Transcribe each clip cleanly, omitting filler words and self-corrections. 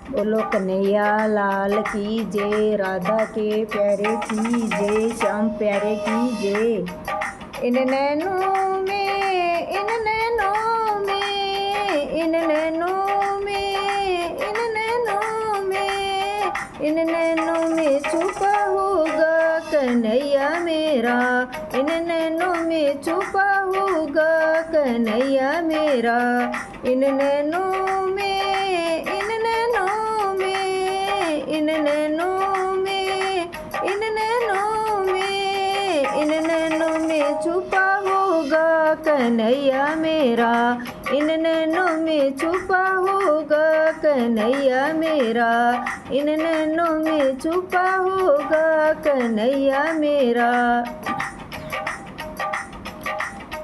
बोलो कन्हैया लाल की जय, राधा के प्यारे की जय, श्याम प्यारे की जय। इन नैनों में, इन नैनों में, इन नैनों में, इन नैनों में, इन नैनों में छुपा होगा कन्हैया मेरा, इन नैनों में छुपा होगा कन्हैया मेरा। इन नैनों में, इन नैनों में, इन नैनों में, इन नैनों में, इन नैनों में छुपा होगा कन्हैया मेरा, इन नैनों में छुपा होगा कन्हैया मेरा, इन नैनों में छुपा होगा कन्हैया मेरा।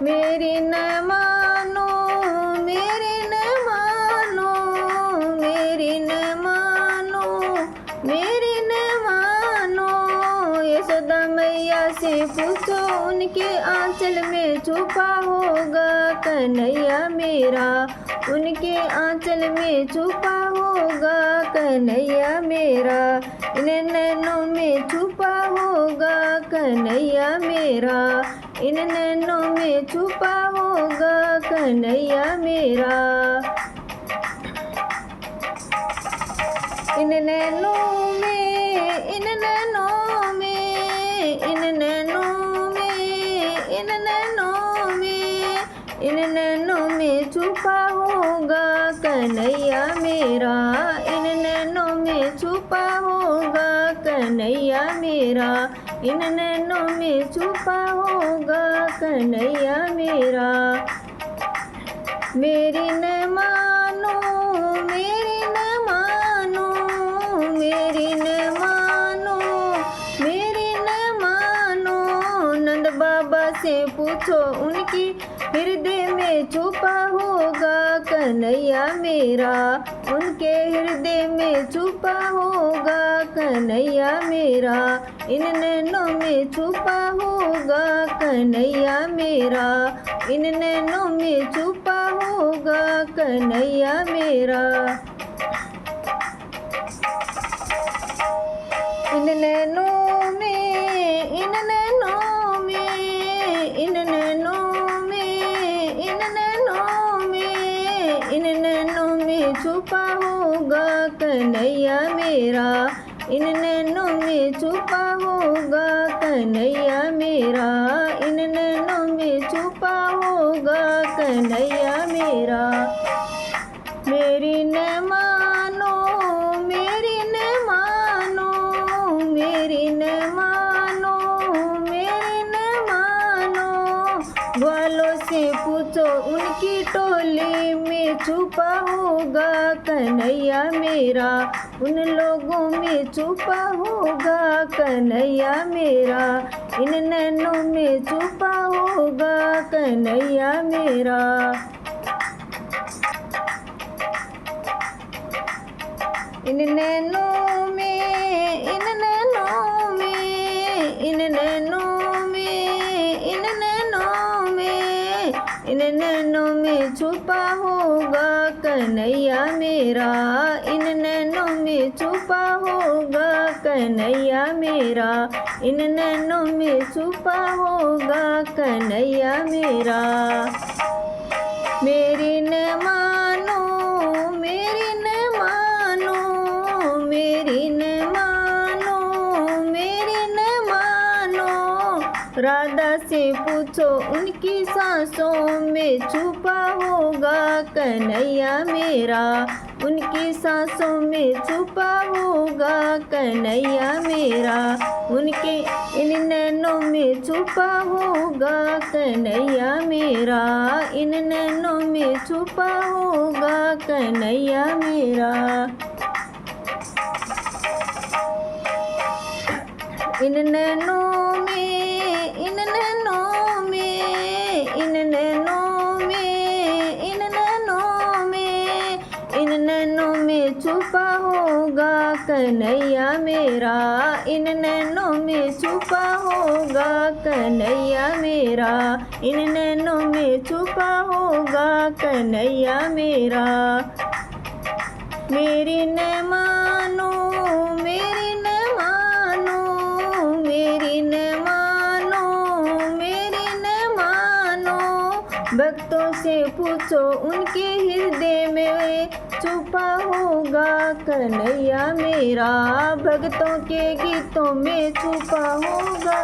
मेरी न मानो, मेरी न मानो, मेरी न मानो, मेरी न मानो, यशोदा मैया से पूछो उनके आंचल में छुपा होगा कन्हैया मेरा, उनके आंचल में छुपा होगा कन्हैया मेरा। इन नैनों में छुपा होगा कन्हैया मेरा, इन नैनों में छुपा होगा कन्हैया मेरा। इन नैनों में, इन नैनों में, इन नैनों में, इन नैनों में, इन नैनों में छुपा होगा कन्हैया मेरा, इन नैनों में छुपा होगा कन्हैया मेरा, इन नैनों में छुपा होगा कन्हैया मेरा। मेरी न मानो, मेरी न मानो, मेरी न मानो, मेरी न मानो, नंद बाबा से पूछो उनकी हृदय में छुपा होगा कन्हैया मेरा, उनके हृदय में छुपा होगा कन्हैया मेरा। इन नैनों में छुपा होगा कन्हैया मेरा, इन नैनों में छुपा होगा कन्हैया मेरा। इन नैनों में, इन नैनों में, इन नैनों में, इन नैनों में, इन नैनों में छुपा होगा कन्हैया मेरा, इन नैनों में छुपा होगा कन्हैया मेरा, इन नैनों में छुपा होगा कन्हैया मेरा। मेरी न मानो, मेरी न मानो, मेरी न मानो, मेरी न मानो, ग्वालों से पूछो उनकी टोली में छुपा होगा कन्हैया मेरा, उन लोगों में छुपा होगा कन्हैया मेरा। इन नैनों में छुपा होगा कन्हैया मेरा। इन नैनों में, इन नैनों में, इन नैनों में, इन नैनों में, इन नैनों में छुपा होगा कन्हैया मेरा, इन नैनों में छुपा होगा कन्हैया मेरा, इन नैनों में छुपा होगा कन्हैया मेरा। मेरी न मानो, मेरी न मानो, मेरी न मानो, मेरी न मानो, राधा से पूछो उनकी सांसों में छुपा होगा कन्हैया मेरा, उनकी सांसों में छुपा होगा कन्हैया मेरा, उनके इन नैनों में छुपा होगा कन्हैया मेरा, इन नैनों में छुपा होगा कन्हैया मेरा। इन नैनों में, इन नैनों में, इन नैनों में, इन नैनों में, इन नैनों में छुपा होगा कन्हैया मेरा, इन नैनों में छुपा होगा कन्हैया मेरा, इन नैनों में छुपा होगा कन्हैया मेरा। मेरी न मानो, मेरी न मानो, मेरी न मानो, मेरी न मानो। भक्तों से पूछो उनके हृदय में छुपा होगा कन्हैया मेरा, भक्तों के गीतों में छुपा होगा।